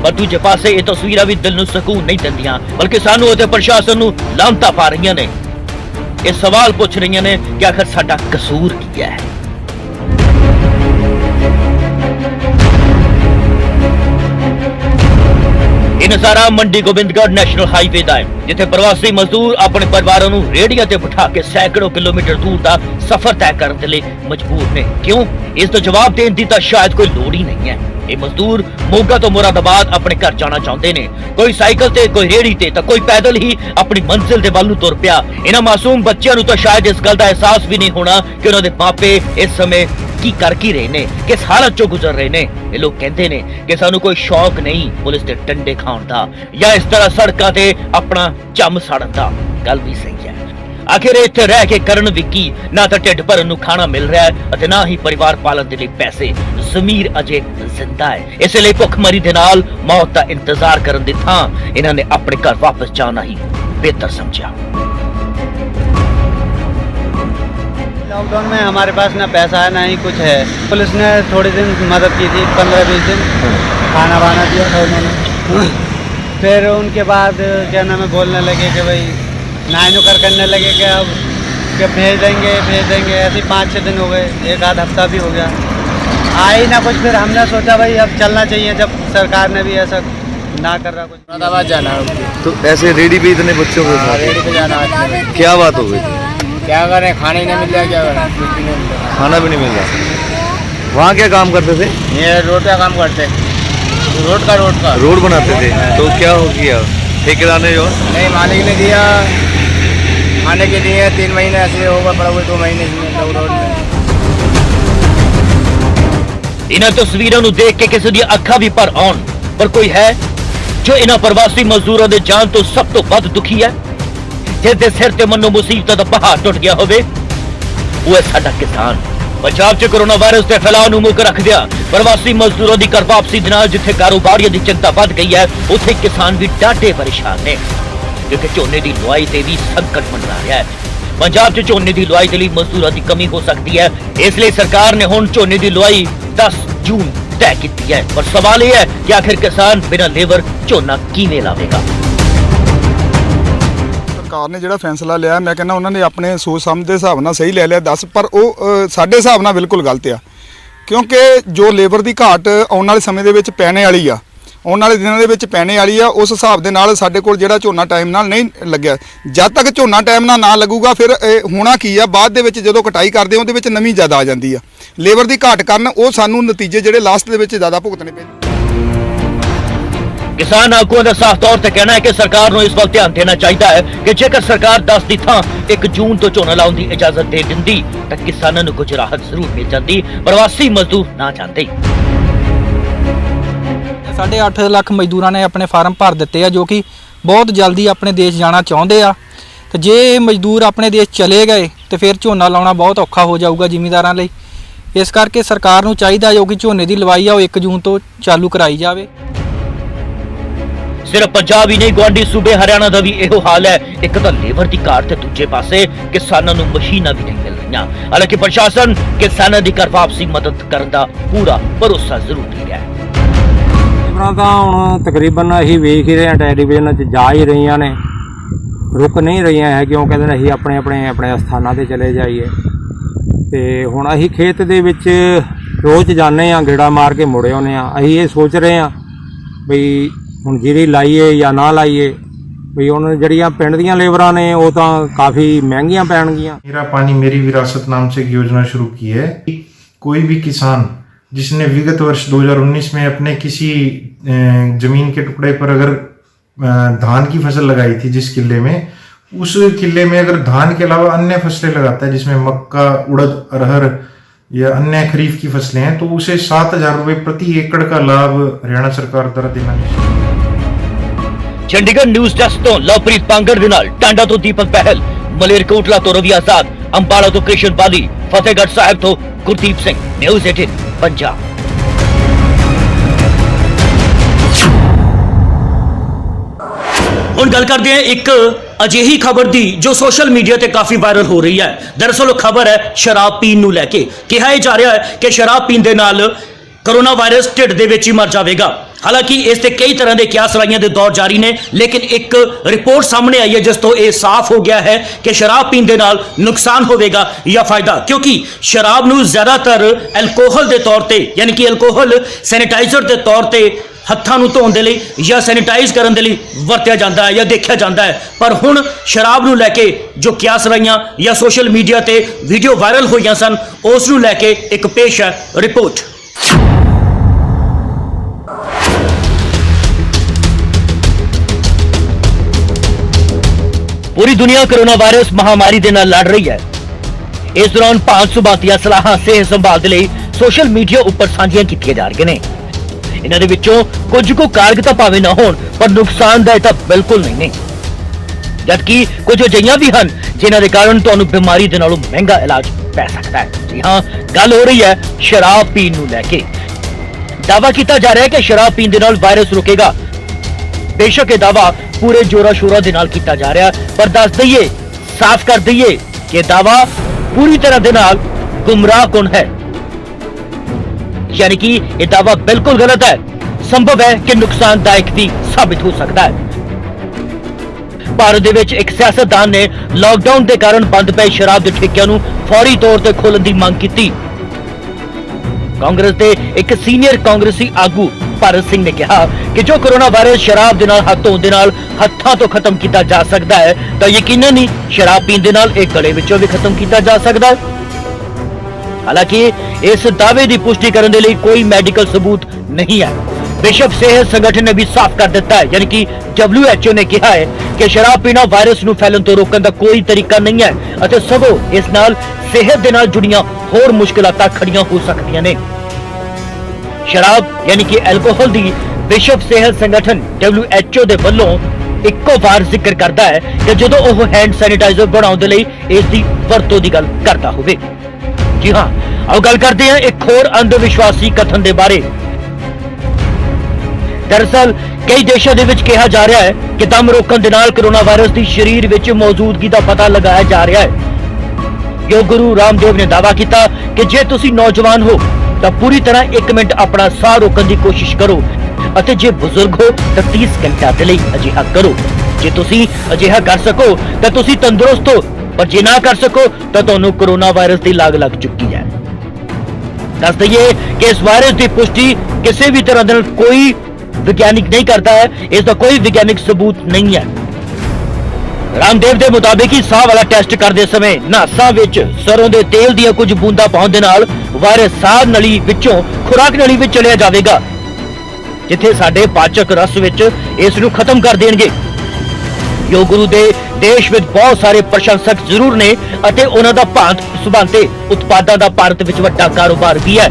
ਪਰ ਦੂਜੇ ਪਾਸੇ ਇਹ ਤਸਵੀਰਾਂ ਵੀ ਦਿਲ ਨੂੰ ਸਕੂਨ ਨਹੀਂ ਦਿੰਦੀਆਂ, ਬਲਕਿ ਸਾਨੂੰ ਅਤੇ ਪ੍ਰਸ਼ਾਸਨ ਨੂੰ ਲਾਹਨਤਾਂ ਪਾ ਰਹੀਆਂ ਨੇ। ਇਹ ਸਵਾਲ ਪੁੱਛ ਰਹੀਆਂ ਨੇ ਕਿ ਆਖਰ ਸਾਡਾ ਕਸੂਰ ਕੀ ਹੈ। ਇਹ ਨਜ਼ਾਰਾ ਮੰਡੀ ਗੋਬਿੰਦਗੜ੍ਹ ਨੈਸ਼ਨਲ ਹਾਈਵੇ ਦਾ ਹੈ, ਜਿੱਥੇ ਪ੍ਰਵਾਸੀ ਮਜ਼ਦੂਰ ਆਪਣੇ ਪਰਿਵਾਰਾਂ ਨੂੰ ਰੇਹੜੀਆਂ ਤੇ ਬਿਠਾ ਕੇ ਸੈਂਕੜੋ ਕਿਲੋਮੀਟਰ ਦੂਰ ਦਾ ਸਫ਼ਰ ਤੈਅ ਕਰਨ ਦੇ ਲਈ ਮਜਬੂਰ ਨੇ। ਕਿਉਂ? ਇਸ ਦਾ ਜਵਾਬ ਦੇਣ ਦੀ ਤਾਂ ਸ਼ਾਇਦ ਕੋਈ ਲੋੜ ਹੀ ਨਹੀਂ ਹੈ। ਇਹ ਮਜ਼ਦੂਰ ਮੋਗਾ ਤੋਂ ਮੁਰਾਦਾਬਾਦ ਆਪਣੇ ਘਰ ਜਾਣਾ ਚਾਹੁੰਦੇ ਨੇ, ਕੋਈ ਸਾਈਕਲ ਤੇ, ਕੋਈ ਰੇਹੜੀ ਤੇ ਤਾਂ ਕੋਈ ਪੈਦਲ ਹੀ ਆਪਣੀ ਮੰਜ਼ਿਲ ਦੇ ਵੱਲ ਨੂੰ ਤੁਰ ਪਿਆ। ਇਹਨਾਂ ਮਾਸੂਮ ਬੱਚਿਆਂ ਨੂੰ ਤਾਂ ਸ਼ਾਇਦ ਇਸ ਗੱਲ ਦਾ ਅਹਿਸਾਸ ਵੀ ਨਹੀਂ ਹੋਣਾ ਕਿ ਉਹਨਾਂ ਦੇ ਮਾਪੇ ਇਸ ਸਮੇਂ ਕੀ ਕਰ ਕੀ ਰਹੇ ਨੇ, ਕਿਸ ਹਾਲਤ ਚੋਂ ਗੁਜ਼ਰ ਰਹੇ ਨੇ। ਇਹ ਲੋਕ ਕਹਿੰਦੇ ਨੇ ਕਿ ਸਾਨੂੰ ਕੋਈ ਸ਼ੌਕ ਨਹੀਂ ਪੁਲਿਸ ਦੇ ਡੰਡੇ ਖਾਣ ਦਾ ਜਾਂ ਇਸ ਤਰ੍ਹਾਂ ਸੜਕਾਂ ਤੇ ਆਪਣਾ ਚੰਮ ਸਾੜਨ ਦਾ। ਗੱਲ ਵੀ ਸਹੀ ਹੈ। ਆਖਿਰ ਇੱਥੇ ਰਹਿ ਕੇ ਕਰਨ ਵੀ ਕੀ? ਨਾ ਤਾਂ ਢਿੱਡ ਭਰਨ ਨੂੰ ਖਾਣਾ ਮਿਲ ਰਿਹਾ ਹੈ ਅਤੇ ਨਾ ਹੀ ਪਰਿਵਾਰ ਪਾਲਣ ਦੇ ਲਈ ਪੈਸੇ। ਜ਼ਮੀਰ ਅਜੇ ਜ਼ਿੰਦਾ ਹੈ, ਇਸੇ ਲਈ ਭੁੱਖਮਰੀ ਦੇ ਨਾਲ ਮੌਤ ਦਾ ਇੰਤਜ਼ਾਰ ਕਰਨ ਦੀ ਥਾਂ ਇਹਨਾਂ ਨੇ ਆਪਣੇ ਘਰ ਵਾਪਸ ਜਾਣਾ ਹੀ ਬਿਹਤਰ ਸਮਝਿਆ। लॉकडाउन में हमारे पास ना पैसा है ना ही कुछ है। पुलिस ने थोड़े दिन मदद की थी, 15-20 दिन खाना वाना दिया था उन्होंने। फिर उनके बाद क्या नाम है, बोलने लगे कि भाई नाई नुकर करने लगे कि अब कि भेज देंगे। ऐसे 5-6 दिन हो गए, एक आध हफ्ता भी हो गया, आए ना कुछ। फिर हमने सोचा भाई अब चलना चाहिए, जब सरकार ने भी ऐसा ना कर रहा कुछ। मुरादाबाद जाना है तो ऐसे रेडी पे इतने बच्चों के साथ रेडी पे जाना है। क्या बात हो गई थी? क्या करें, खाने नहीं मिल रहा, क्या करें, कुछ भी नहीं मिल रहा। खाना भी नहीं मिल रहा। वहाँ क्या काम करते थे? ये रोड का काम करते, रोड का रोड बनाते थे। तो क्या हो गया ठेकेदार ने जो नहीं, मालिक ने दिया, खाने के दिए 3 महीने ऐसे होगा पड़ा हुए, 2 महीने इसमें रोड में। ਇਹਨਾਂ ਤਸਵੀਰਾਂ ਨੂੰ ਦੇਖ ਕੇ ਕਿਸੇ ਦੀਆਂ ਅੱਖਾਂ ਵੀ ਭਰ ਆਉਣ, ਪਰ ਕੋਈ ਹੈ ਜੋ ਇਹਨਾਂ ਪ੍ਰਵਾਸੀ ਮਜ਼ਦੂਰਾਂ ਦੇ ਜਾਨ ਤੋਂ ਸਭ ਤੋਂ ਵੱਧ ਦੁਖੀ ਹੈ, ਜਿਸ ਦੇ ਸਿਰ ਤੇ ਮੰਨੋ ਮੁਸੀਬਤਾਂ ਦਾ ਪਹਾੜ ਟੁੱਟ ਗਿਆ ਹੋਵੇ। ਉਹ ਹੈ ਸਾਡਾ ਕਿਸਾਨ। ਪੰਜਾਬ 'ਚ ਕੋਰੋਨਾ ਵਾਇਰਸ ਦੇ ਫੈਲਾਅ ਨੂੰ ਮੁੱਖ ਰੱਖਦਿਆਂ ਪ੍ਰਵਾਸੀ ਮਜ਼ਦੂਰਾਂ ਦੀ ਘਰ ਵਾਪਸੀ ਦੇ ਨਾਲ ਜਿੱਥੇ ਕਾਰੋਬਾਰੀਆਂ ਦੀ ਚਿੰਤਾ ਵੱਧ ਗਈ ਹੈ, ਉੱਥੇ ਕਿਸਾਨ ਵੀ ਡਾਢੇ ਪਰੇਸ਼ਾਨ ਨੇ, ਕਿਉਂਕਿ ਝੋਨੇ ਦੀ ਲੁਆਈ ਤੇ ਵੀ ਸੰਕਟ ਮੰਡਰਾ ਰਿਹਾ ਹੈ। ਪੰਜਾਬ 'ਚ ਝੋਨੇ ਦੀ ਲੁਆਈ ਦੇ ਲਈ ਮਜ਼ਦੂਰਾਂ ਦੀ ਕਮੀ ਹੋ ਸਕਦੀ ਹੈ, ਇਸ ਲਈ ਸਰਕਾਰ ਨੇ ਹੁਣ ਝੋਨੇ ਦੀ ਲੁਆਈ 10 ਜੂਨ ਤੈਅ ਕੀਤੀ ਹੈ। ਪਰ ਸਵਾਲ ਇਹ ਹੈ ਕਿ ਆਖਿਰ ਕਿਸਾਨ ਬਿਨਾਂ ਲੇਬਰ ਝੋਨਾ ਕਿਵੇਂ ਲਾਵੇਗਾ? ਸਰਕਾਰ ਨੇ ਜਿਹੜਾ ਫੈਸਲਾ ਲਿਆ, ਮੈਂ ਕਹਿੰਦਾ ਉਹਨਾਂ ਨੇ ਆਪਣੇ ਸੋਚ ਸਮਝ ਦੇ ਹਿਸਾਬ ਨਾਲ ਸਹੀ ਲੈ ਲਿਆ 10, ਪਰ ਉਹ ਸਾਡੇ ਹਿਸਾਬ ਨਾਲ ਬਿਲਕੁਲ ਗਲਤ ਆ, ਕਿਉਂਕਿ ਜੋ ਲੇਬਰ ਦੀ ਘਾਟ ਆਉਣ ਵਾਲੇ ਸਮੇਂ ਦੇ ਵਿੱਚ ਪੈਣੇ ਵਾਲੀ ਆ, ਆਉਣ ਵਾਲੇ ਦਿਨਾਂ ਦੇ ਵਿੱਚ ਪੈਣੇ ਵਾਲੀ ਆ, ਉਸ ਹਿਸਾਬ ਦੇ ਨਾਲ ਸਾਡੇ ਕੋਲ ਜਿਹੜਾ ਝੋਨਾ ਟਾਈਮ ਨਾਲ ਨਹੀਂ ਲੱਗਿਆ। ਜਦ ਤੱਕ ਝੋਨਾ ਟਾਈਮ ਨਾਲ ਨਾ ਲੱਗੂਗਾ, ਫਿਰ ਹੋਣਾ ਕੀ ਆ, ਬਾਅਦ ਦੇ ਵਿੱਚ ਜਦੋਂ ਕਟਾਈ ਕਰਦੇ ਉਹਦੇ ਵਿੱਚ ਨਮੀ ਜ਼ਿਆਦਾ ਆ ਜਾਂਦੀ ਆ। ਲੇਬਰ ਦੀ ਘਾਟ ਕਾਰਨ ਉਹ ਸਾਨੂੰ ਨਤੀਜੇ ਜਿਹੜੇ ਲਾਸਟ ਦੇ ਵਿੱਚ ਜ਼ਿਆਦਾ ਭੁਗਤਣੇ ਪੈਂਦੇ। ਕਿਸਾਨ ਆਗੂਆਂ ਦਾ ਸਾਫ਼ ਤੌਰ ਤੇ ਕਹਿਣਾ ਹੈ ਕਿ ਸਰਕਾਰ ਨੂੰ ਇਸ ਵੱਲ ਧਿਆਨ ਦੇਣਾ ਚਾਹੀਦਾ ਹੈ ਕਿ ਜੇਕਰ ਸਰਕਾਰ 10 ਦੀ ਥਾਂ 1 ਜੂਨ ਤੋਂ ਝੋਨਾ ਲਾਉਣ ਦੀ ਇਜਾਜ਼ਤ ਦੇ ਦਿੰਦੀ ਤਾਂ ਕਿਸਾਨਾਂ ਨੂੰ ਕੁਝ ਰਾਹਤ ਜ਼ਰੂਰ ਮਿਲ ਜਾਂਦੀ, ਪ੍ਰਵਾਸੀ ਮਜ਼ਦੂਰ ਨਾ ਜਾਂਦੇ। 8.5 ਲੱਖ ਮਜ਼ਦੂਰਾਂ ਨੇ ਆਪਣੇ ਫਾਰਮ ਭਰ ਦਿੱਤੇ ਆ, ਜੋ ਕਿ ਬਹੁਤ ਜਲਦੀ ਆਪਣੇ ਦੇਸ਼ ਜਾਣਾ ਚਾਹੁੰਦੇ ਆ। ਤੇ ਜੇ ਇਹ ਮਜ਼ਦੂਰ ਆਪਣੇ ਦੇਸ਼ ਚਲੇ ਗਏ ਤੇ ਫਿਰ ਝੋਨਾ ਲਾਉਣਾ ਬਹੁਤ ਔਖਾ ਹੋ ਜਾਊਗਾ ਜ਼ਿਮੀਂਦਾਰਾਂ ਲਈ। ਇਸ ਕਰਕੇ ਸਰਕਾਰ ਨੂੰ ਚਾਹੀਦਾ ਜੋ ਕਿ ਝੋਨੇ ਦੀ ਲਵਾਈ ਆ ਉਹ 1 ਜੂਨ ਤੋਂ ਚਾਲੂ ਕਰਾਈ ਜਾਵੇ। ਸਿਰਫ ਪੰਜਾਬ ਹੀ ਨਹੀਂ, ਗੁਆਂਢੀ ਸੂਬੇ ਹਰਿਆਣਾ ਦਾ ਵੀ ਇਹੋ ਹਾਲ ਹੈ। ਇੱਕ ਤਾਂ ਲੇਬਰ ਦੀ ਘਾਟ ਤੇ ਦੂਜੇ ਪਾਸੇ ਕਿਸਾਨਾਂ ਨੂੰ ਮਸ਼ੀਨਾਂ ਵੀ ਨਹੀਂ ਮਿਲ ਰਹੀਆਂ। ਹਾਲਾਂਕਿ ਪ੍ਰਸ਼ਾਸਨ ਕਿਸਾਨਾਂ ਦੀ ਕਰ ਵਾਪਸੀ ਮਦਦ ਕਰਨ ਦਾ ਪੂਰਾ ਭਰੋਸਾ ਜ਼ਰੂਰ ਦੇ ਰਿਹਾ ਹੈ। ਲੇਬਰਾਂ ਤਾਂ ਹੁਣ ਤਕਰੀਬਨ ਅਸੀਂ ਵੇਖ ਹੀ ਰਹੇ ਹਾਂ, ਟੈਲੀਵਿਜ਼ਨ 'ਚ ਜਾ ਹੀ ਰਹੀਆਂ ਨੇ, ਰੁਕ ਨਹੀਂ ਰਹੀਆਂ ਹੈ ਕਿਉਂ ਕਹਿੰਦੇ ਨੇ ਅਸੀਂ ਆਪਣੇ ਸਥਾਨਾਂ ਤੇ ਚਲੇ ਜਾਈਏ। ਤੇ ਹੁਣ ਅਸੀਂ ਖੇਤ ਦੇ ਵਿੱਚ ਰੋਜ਼ ਜਾਂਦੇ ਹਾਂ, ਗੇੜਾ ਮਾਰ ਕੇ ਮੁੜੇ ਆਉਂਦੇ ਹਾਂ। ਅਸੀਂ ਇਹ ਸੋਚ ਰਹੇ ਹਾਂ ਬਈ ਹੁਣ ਜੀਰੀ ਲਾਈਏ ਜਾਂ ਨਾ ਲਾਈਏ, ਵੀ ਹੁਣ ਜਿਹੜੀਆਂ ਪਿੰਡ ਦੀਆਂ ਲੇਬਰਾਂ ਨੇ ਉਹ ਤਾਂ ਕਾफ़ी महंगियां पैणगियां। मेरा पानी मेरी विरासत नाम से एक योजना शुरू की है। कोई भी किसान जिसने विगत वर्ष 2019 में अपने किसी जमीन के टुकड़े पर अगर धान की फसल लगाई थी, जिस किले में, उस किले में अगर धान के अलावा अन्य फसलें लगाता है जिसमें मक्का, उड़द, अरहर या अन्य खरीफ की फसलें हैं, तो उसे 7,000 रुपये प्रति एकड़ का लाभ हरियाणा सरकार द्वारा देना निश्चित। ਚੰਡੀਗੜ੍ਹ ਨਿਊਜ਼ ਡੈਸਕ ਤੋਂ ਲਵਪ੍ਰੀਤ ਪਾਂਗੜ ਦੇ ਨਾਲ ਟਾਂਡਾ ਤੋਂ ਦੀਪਕ ਪਹਿਲ, ਮਲੇਰਕੋਟਲਾ ਤੋਂ ਰਵੀ ਆਜ਼ਾਦ, ਅੰਬਾਲਾ ਤੋਂ ਕ੍ਰਿਸ਼ਨ ਬਾਲੀ, ਫਤਿਹਗੜ੍ਹ ਸਾਹਿਬ ਤੋਂ ਗੁਰਦੀਪ ਸਿੰਘ, ਨਿਊਜ਼ 18 ਪੰਜਾਬ। ਹੁਣ ਗੱਲ ਕਰਦੇ ਹਾਂ ਇੱਕ ਅਜਿਹੀ ਖਬਰ ਦੀ ਜੋ ਸੋਸ਼ਲ ਮੀਡੀਆ ਤੇ ਕਾਫੀ ਵਾਇਰਲ ਹੋ ਰਹੀ ਹੈ। ਦਰਅਸਲ ਉਹ ਖਬਰ ਹੈ ਸ਼ਰਾਬ ਪੀਣ ਨੂੰ ਲੈ ਕੇ। ਕਿਹਾ ਇਹ ਜਾ ਰਿਹਾ ਹੈ ਕਿ ਸ਼ਰਾਬ ਪੀਣ ਦੇ ਨਾਲ ਕੋਰੋਨਾ ਵਾਇਰਸ ਢਿੱਡ ਦੇ ਵਿੱਚ ਹੀ ਮਰ ਜਾਵੇਗਾ। ਹਾਲਾਂਕਿ ਇਸ ਤੇ ਕਈ ਤਰ੍ਹਾਂ ਦੇ ਕਿਆਸ ਰਾਈਆਂ ਦੇ ਦੌਰ ਜਾਰੀ ਨੇ, ਲੇਕਿਨ ਇੱਕ ਰਿਪੋਰਟ ਸਾਹਮਣੇ ਆਈ ਹੈ ਜਿਸ ਤੋਂ ਇਹ ਸਾਫ਼ ਹੋ ਗਿਆ ਹੈ ਕਿ ਸ਼ਰਾਬ ਪੀਣ ਦੇ ਨਾਲ ਨੁਕਸਾਨ ਹੋਵੇਗਾ ਜਾਂ ਫਾਇਦਾ। ਕਿਉਂਕਿ ਸ਼ਰਾਬ ਨੂੰ ਜ਼ਿਆਦਾਤਰ ਐਲਕੋਹਲ ਦੇ ਤੌਰ ਤੇ, ਯਾਨੀ ਕਿ ਐਲਕੋਹਲ ਸੈਨੀਟਾਈਜ਼ਰ ਦੇ ਤੌਰ ਤੇ ਹੱਥਾਂ ਨੂੰ ਧੋਣ ਦੇ ਲਈ ਜਾਂ ਸੈਨੀਟਾਈਜ਼ ਕਰਨ ਦੇ ਲਈ ਵਰਤਿਆ ਜਾਂਦਾ ਹੈ ਜਾਂ ਦੇਖਿਆ ਜਾਂਦਾ ਹੈ। ਪਰ ਹੁਣ ਸ਼ਰਾਬ ਨੂੰ ਲੈ ਕੇ ਜੋ ਕਿਆਸ ਰਾਈਆਂ ਜਾਂ ਸੋਸ਼ਲ ਮੀਡੀਆ ਤੇ ਵੀਡੀਓ ਵਾਇਰਲ ਹੋਈਆਂ ਸਨ, ਉਸ ਨੂੰ ਲੈ ਕੇ ਇੱਕ ਪੇਸ਼ ਹੈ ਰਿਪੋਰਟ। पूरी दुनिया कोरोना वायरस महामारी ਦੇ ਨਾਲ ਲੜ ਰਹੀ ਹੈ। ਇਸ ਦੌਰਾਨ 500 ਬਾਤੀਆਂ ਸਲਾਹਾਂ ਸਿਹਤ ਸੰਭਾਲ ਦੇ ਲਈ ਸੋਸ਼ਲ ਮੀਡੀਆ ਉੱਪਰ ਸਾਂਝੀਆਂ ਕੀਤੀਆਂ ਜਾ ਰਹੀਆਂ ਨੇ। ਇਹਨਾਂ ਦੇ ਵਿੱਚੋਂ ਕੁਝ ਕੁ ਕਾਰਗਰ ਤਾਂ ਭਾਵੇਂ ਨਾ ਹੋਣ, ਪਰ ਨੁਕਸਾਨਦਾਇਕ ਤਾਂ ਬਿਲਕੁਲ ਨਹੀਂ ਨੇ। ਜਦਕਿ ਕੁਝ ਅਜਿਹੀਆਂ ਵੀ ਹਨ ਜਿਨ੍ਹਾਂ ਦੇ ਕਾਰਨ ਤੁਹਾਨੂੰ ਬਿਮਾਰੀ ਦੇ ਨਾਲੋਂ ਮਹਿੰਗਾ ਇਲਾਜ ਪੈ ਸਕਦਾ ਹੈ। ਜੀ ਹਾਂ, ਗੱਲ ਹੋ ਰਹੀ ਹੈ ਸ਼ਰਾਬ ਪੀਣ ਨੂੰ ਲੈ ਕੇ। ਦਾਅਵਾ ਕੀਤਾ ਜਾ ਰਿਹਾ ਹੈ ਕਿ ਸ਼ਰਾਬ ਪੀਣ ਦੇ ਨਾਲ ਵਾਇਰਸ ਰੁਕੇਗਾ। बेशक ये दावा पूरे जोरा शोरा दे नाल कीता जा रहा है, पर दस दईए, साफ कर दईए कि दावा पूरी तरह दे नाल गुमराह कौन है। यानी कि ये दावा बिल्कुल गलत है। संभव है कि नुकसानदायक भी साबित हो सकता है। भारत दे विच एक सियासतदान ने लॉकडाउन के कारण बंद पए शराब के ठेकिਆਂ ਨੂੰ फौरी तौर ते खोलण ਦੀ ਮੰਗ ਕੀਤੀ। कांग्रेस के एक सीनियर कांग्रेसी आगू भारत सिंह ने कहा कि जो कोरोना वायरस शराब दे नाल हाथ धोण दे नाल हत्थां तो खत्म किया जा सकता है, तो यकीनन ही शराब पीण दे नाल एक गले विचों भी खत्म किया जा सकता है। हालांकि इस दावे की पुष्टि करने के लिए कोई मेडिकल सबूत नहीं है। विश्व सेहत संगठन ने भी साफ कर दिता है, यानी कि WHO ने कहा है कि शराब पीना वायरस नूं फैलन तो रोकण दा कोई तरीका नहीं है अते सगों इस नाल सेहत दे नाल जुड़ियां होर मुश्किलातां खड़ियां हो सकदियां ने। शराब यानी कि एल्कोहल दी विश्व सेहत संगठन WHO दे वल्लों इक्को बार जिक्र करता है कि जदों ओह हैंड सैनिटाइजर बनाउण दे लई इस दी वरतों दी गल करदा होवे। जी हां, आओ गल करते हैं एक होर अंधविश्वासी कथन दे बारे। दरअसल कई देशों दे विच कहा जा रहा है कि दम रोकण दे नाल कोरोना वायरस दी शरीर विच मौजूदगी दा पता लगाया जा रहा है। योग गुरु रामदेव ने दावा किया कि जे तुसी नौजवान हो तो पूरी तरह 1 मिनट अपना साह रोकने की कोशिश करो, अते जे बुजुर्ग हो तो 30 घंटे के लिए अजिहा करो। जे तुसी अजिहा कर सको तो तुसी तंदुरुस्त हो, पर जे ना कर सको तो तुहानू कोरोना वायरस की लाग लग चुकी है। दस दईए कि इस वायरस की पुष्टि किसी भी तरह कोई विज्ञानिक नहीं करता है, इसका कोई विज्ञानिक सबूत नहीं है। रामदेव के मुताबिक ही साह वाला टेस्ट करते समय नासा विच सरों के तेल दी कुछ बूंदा पाउण दे नाल वायरस साह नली विचों खुराक नली विच चलिया जावेगा, जिथे साडे पाचक रस विच इस नूं खत्म कर देणगे। योग गुरु दे देश विच बहुत सारे प्रशंसक जरूर ने अते उन्हां दा भांत सुभांते उत्पादां दा भारत विच वड्डा कारोबार भी है।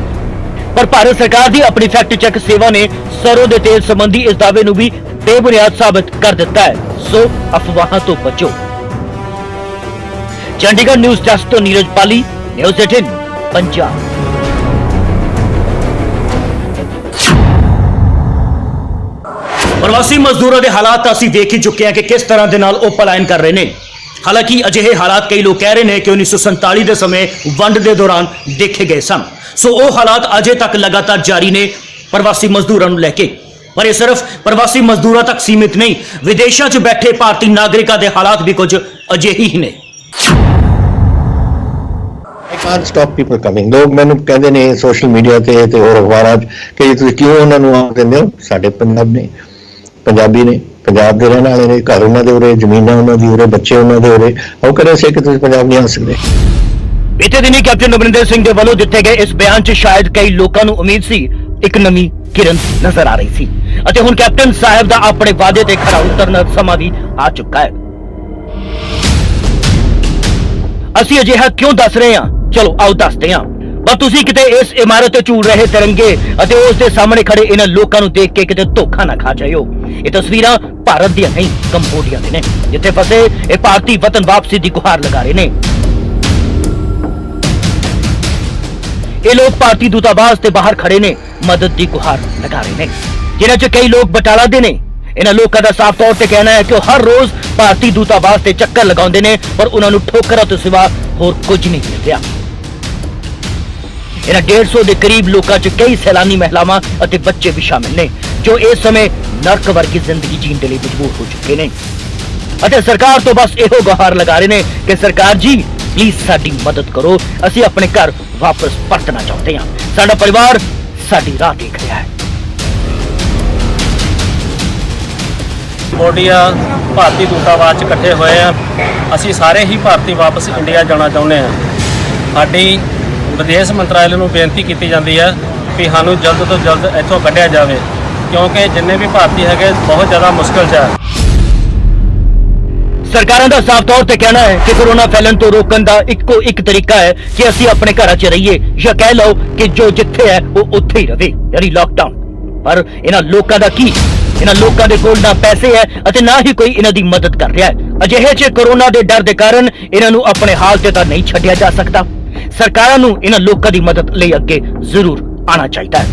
ਪਰ ਭਾਰਤ ਸਰਕਾਰ ਦੀ ਆਪਣੀ ਫੈਕਟ ਚੈੱਕ ਸੇਵਾ ਨੇ ਸਰੋਂ ਦੇ ਤੇਲ ਸੰਬੰਧੀ ਇਸ ਦਾਅਵੇ ਨੂੰ ਵੀ ਬੇਬੁਨਿਆਦ ਸਾਬਤ ਕਰ ਦਿੱਤਾ ਹੈ। ਸੋ ਅਫਵਾਹਾਂ ਤੋਂ ਬਚੋ। ਚੰਡੀਗੜ੍ਹ ਨਿਊਜ਼ ਡੈਸਕ ਤੋਂ ਨੀਰਜ ਪਾਲੀ, ਨਿਊਜ਼ 18 ਪੰਜਾਬ। ਪ੍ਰਵਾਸੀ ਮਜ਼ਦੂਰਾਂ ਦੇ ਹਾਲਾਤ ਅਸੀਂ ਦੇਖ ਹੀ ਚੁੱਕੇ ਹਾਂ ਕਿ ਕਿਸ ਤਰ੍ਹਾਂ ਦੇ ਨਾਲ ਉਹ ਪਲਾਇਨ ਕਰ ਰਹੇ ਨੇ। ਹਾਲਾਂਕਿ ਅਜਿਹੇ ਹਾਲਾਤ ਕਈ ਲੋਕ ਕਹਿ ਰਹੇ ਨੇ ਕਿ 1947 ਦੇ ਸਮੇਂ ਵੰਡ ਦੇ ਦੌਰਾਨ ਦੇਖੇ ਗਏ ਸਨ। ਸੋ ਉਹ ਹਾਲਾਤ ਅਜੇ ਤੱਕ ਲਗਾਤਾਰ ਜਾਰੀ ਨੇ ਪ੍ਰਵਾਸੀ ਮਜ਼ਦੂਰਾਂ ਨੂੰ ਲੈ ਕੇ। ਪਰ ਇਹ ਸਿਰਫ ਪ੍ਰਵਾਸੀ ਮਜ਼ਦੂਰਾਂ ਤੱਕ ਸੀਮਿਤ ਨਹੀਂ, ਵਿਦੇਸ਼ਾਂ 'ਚ ਬੈਠੇ ਭਾਰਤੀ ਨਾਗਰਿਕਾਂ ਦੇ ਹਾਲਾਤ ਵੀ ਕੁਝ ਅਜਿਹੇ ਹੀ ਨੇ। I can't stop people coming. ਲੋਕ ਮੈਨੂੰ ਕਹਿੰਦੇ ਨੇ ਸੋਸ਼ਲ ਮੀਡੀਆ ਤੇ ਹੋਰ ਅਖਬਾਰਾਂ 'ਚ ਕਿ ਤੁਸੀਂ ਕਿਉਂ ਉਹਨਾਂ ਨੂੰ ਆਖ ਦਿੰਦੇ ਹੋ? ਸਾਡੇ ਪੰਜਾਬ ਨੇ, ਪੰਜਾਬੀ ਨੇ, ਪੰਜਾਬ ਦੇ ਰਹਿਣ ਵਾਲੇ ਨੇ, ਘਰ ਉਹਨਾਂ ਦੇ ਉਰੇ, ਜ਼ਮੀਨਾਂ ਉਹਨਾਂ ਦੀ ਉਰੇ, ਬੱਚੇ ਉਹਨਾਂ ਦੇ ਉਰੇ, ਉਹ ਕਰੇ ਸੇ ਕਿ ਤੁਸੀਂ ਪੰਜਾਬ ਨਹੀਂ ਆ ਸਕਦੇ। ਬੀਤੇ ਦਿਨੀ ਕੈਪਟਨ ਅਮਰਿੰਦਰ ਸਿੰਘ ਦੇ ਵੱਲੋਂ ਦਿੱਤੇ ਗਏ ਇਸ ਬਿਆਨ 'ਚ ਸ਼ਾਇਦ ਕਈ ਲੋਕਾਂ ਨੂੰ ਉਮੀਦ ਸੀ ਇੱਕ ਨਵੀਂ ਕਿਰਨ ਨਜ਼ਰ ਆ ਰਹੀ ਸੀ ਅਤੇ ਹੁਣ ਕੈਪਟਨ ਸਾਹਿਬ ਦਾ ਆਪਣੇ ਵਾਅਦੇ ਤੇ ਖਰਾ ਉਤਰਨ ਦਾ ਸਮਾਂ ਵੀ ਆ ਚੁੱਕਾ ਹੈ। ਅਸੀਂ ਅਜਿਹਾ ਕਿਉਂ ਦੱਸ ਰਹੇ ਹਾਂ? ਚਲੋ ਆਓ ਦੱਸਦੇ ਹਾਂ। ਪਰ ਤੁਸੀਂ ਕਿਤੇ ਇਸ ਇਮਾਰਤ ਤੇ ਝੂਲ ਰਹੇ ਤਿਰੰਗੇ ਅਤੇ ਉਸ ਦੇ ਸਾਹਮਣੇ ਖੜੇ ਇਹਨਾਂ ਲੋਕਾਂ ਨੂੰ ਦੇਖ ਕੇ ਕਿਤੇ ਧੋਖਾ ਨਾ ਖਾ ਜਾਇਓ। ਇਹ ਤਸਵੀਰਾਂ ਭਾਰਤ ਦੀਆਂ ਨਹੀਂ, ਕੰਬੋਡੀਆ ਦੇ ਨੇ, ਜਿੱਥੇ ਫਸੇ ਇਹ ਭਾਰਤੀ ਵਤਨ ਵਾਪਸੀ ਦੀ ਗੁਹਾਰ ਲਗਾ ਰਹੇ ਨੇ। ਇਹ ਲੋਕ ਭਾਰਤੀ ਦੂਤਾਵਾਸ ਦੇ ਬਾਹਰ ਖੜੇ ਨੇ, ਮਦਦ ਦੀ ਗੁਹਾਰ ਲਗਾ ਰਹੇ ਨੇ, ਜਿਨ੍ਹਾਂ 'ਚ ਕਈ ਲੋਕ ਬਟਾਲਾ ਦੇ ਨੇ। ਇਹਨਾਂ ਲੋਕਾਂ ਦਾ ਸਾਫ਼ ਤੌਰ ਤੇ ਕਹਿਣਾ ਹੈ ਕਿ ਉਹ ਹਰ ਰੋਜ਼ ਭਾਰਤੀ ਦੂਤਾਵਾਸ ਤੇ ਚੱਕਰ ਲਗਾਉਂਦੇ ਨੇ, ਪਰ ਉਹਨਾਂ ਨੂੰ ਠੋਕਰਾਂ ਤੋਂ ਸਿਵਾ ਹੋਰ ਕੁਝ ਨਹੀਂ ਮਿਲ ਰਿਹਾ। ਇਹਨਾਂ 150 ਦੇ ਕਰੀਬ ਲੋਕਾਂ 'ਚ ਕਈ ਸੈਲਾਨੀ ਮਹਿਲਾਵਾਂ ਅਤੇ ਬੱਚੇ ਵੀ ਸ਼ਾਮਿਲ ਨੇ, ਜੋ ਇਸ ਸਮੇਂ ਨਰਕ ਵਰਗੀ ਜ਼ਿੰਦਗੀ ਜੀਣ ਦੇ ਲਈ ਮਜਬੂਰ ਹੋ ਚੁੱਕੇ ਨੇ ਅਤੇ ਸਰਕਾਰ ਤੋਂ ਬਸ ਇਹੋ ਗੁਹਾਰ ਲਗਾ ਰਹੇ ਨੇ ਕਿ ਸਰਕਾਰ ਜੀ ਪਲੀਜ਼ ਸਾਡੀ ਮਦਦ ਕਰੋ, ਅਸੀਂ ਆਪਣੇ ਘਰ ਵਾਪਸ ਪਰਤਣਾ ਚਾਹੁੰਦੇ ਹਾਂ, ਸਾਡਾ ਪਰਿਵਾਰ ਸਾਡੀ ਰਾਹ ਦੇਖ ਰਿਹਾ ਹੈ। ਕੰਬੋਡੀਆ ਭਾਰਤੀ ਦੂਤਾਵਾਸ 'ਚ ਇਕੱਠੇ ਹੋਏ ਆ। ਅਸੀਂ ਸਾਰੇ ਹੀ ਭਾਰਤੀ ਵਾਪਸ ਇੰਡੀਆ ਜਾਣਾ ਚਾਹੁੰਦੇ ਹਾਂ। ਸਾਡੀ ਵਿਦੇਸ਼ ਮੰਤਰਾਲੇ ਨੂੰ ਬੇਨਤੀ ਕੀਤੀ ਜਾਂਦੀ ਹੈ ਕਿ ਸਾਨੂੰ ਜਲਦ ਤੋਂ ਜਲਦ ਇੱਥੋਂ ਕੱਢਿਆ ਜਾਵੇ, ਕਿਉਂਕਿ ਜਿੰਨੇ ਵੀ ਭਾਰਤੀ ਹੈਗੇ ਬਹੁਤ ਜ਼ਿਆਦਾ ਮੁਸ਼ਕਲ 'ਚ ਹੈ। ਸਰਕਾਰਾਂ ਦਾ ਸਾਫ਼ ਤੌਰ ਤੇ ਕਹਿਣਾ ਹੈ ਕਿ ਕੋਰੋਨਾ ਫੈਲਣ ਤੋਂ ਰੋਕਣ ਦਾ ਇੱਕੋ ਇੱਕ ਤਰੀਕਾ ਹੈ ਕਿ ਅਸੀਂ ਆਪਣੇ ਘਰਾਂ 'ਚ ਰਹੀਏ, ਜਾਂ ਕਹਿ ਲਓ ਕਿ ਜੋ ਜਿੱਥੇ ਹੈ ਉਹ ਉੱਥੇ ਹੀ ਰਵੇ, ਯਾਨੀ ਲਾਕਡਾਊਨ। ਪਰ ਇਹਨਾਂ ਲੋਕਾਂ ਦਾ ਕੀ? ਇਹਨਾਂ ਲੋਕਾਂ ਦੇ ਕੋਲ ਨਾ ਪੈਸੇ ਹੈ ਅਤੇ ਨਾ ਹੀ ਕੋਈ ਇਹਨਾਂ ਦੀ ਮਦਦ ਕਰ ਰਿਹਾ ਹੈ। ਅਜਿਹੇ 'ਚ ਕੋਰੋਨਾ ਦੇ ਡਰ ਦੇ ਕਾਰਨ ਇਹਨਾਂ ਨੂੰ ਆਪਣੇ ਹਾਲ ਤੇ ਤਾਂ ਨਹੀਂ ਛੱਡਿਆ ਜਾ ਸਕਦਾ। ਸਰਕਾਰਾਂ ਨੂੰ ਇਹਨਾਂ ਲੋਕਾਂ ਦੀ ਮਦਦ ਲਈ ਅੱਗੇ ਜ਼ਰੂਰ ਆਉਣਾ ਚਾਹੀਦਾ ਹੈ।